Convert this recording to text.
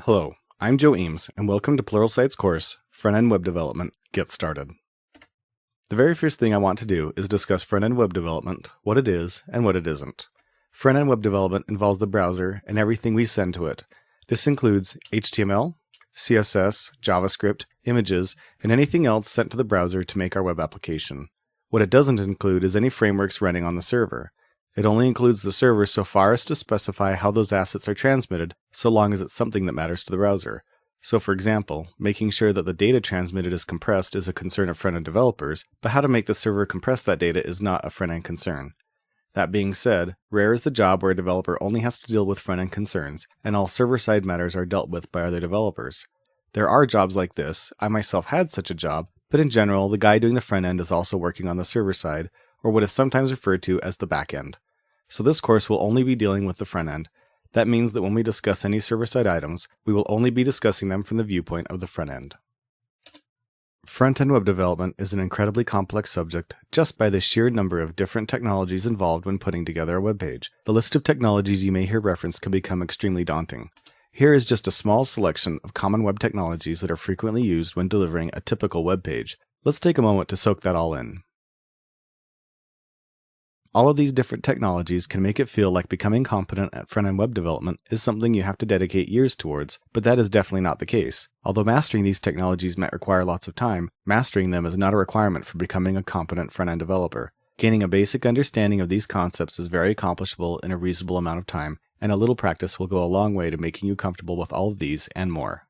Hello, I'm Joe Eames, and welcome to Pluralsight's course, Front-End Web Development, Get Started. The very first thing I want to do is discuss front-end web development, what it is, and what it isn't. Front-end web development involves the browser and everything we send to it. This includes HTML, CSS, JavaScript, images, and anything else sent to the browser to make our web application. What it doesn't include is any frameworks running on the server. It only includes the server so far as to specify how those assets are transmitted, so long as it's something that matters to the browser. So for example, making sure that the data transmitted is compressed is a concern of front-end developers, but how to make the server compress that data is not a front-end concern. That being said, rare is the job where a developer only has to deal with front-end concerns, and all server-side matters are dealt with by other developers. There are jobs like this. I myself had such a job, but in general, the guy doing the front end is also working on the server side, or what is sometimes referred to as the back end. So this course will only be dealing with the front end. That means that when we discuss any server-side items, we will only be discussing them from the viewpoint of the front end. Front-end web development is an incredibly complex subject just by the sheer number of different technologies involved when putting together a web page. The list of technologies you may hear referenced can become extremely daunting. Here is just a small selection of common web technologies that are frequently used when delivering a typical web page. Let's take a moment to soak that all in. All of these different technologies can make it feel like becoming competent at front-end web development is something you have to dedicate years towards, but that is definitely not the case. Although mastering these technologies might require lots of time, mastering them is not a requirement for becoming a competent front-end developer. Gaining a basic understanding of these concepts is very accomplishable in a reasonable amount of time, and a little practice will go a long way to making you comfortable with all of these and more.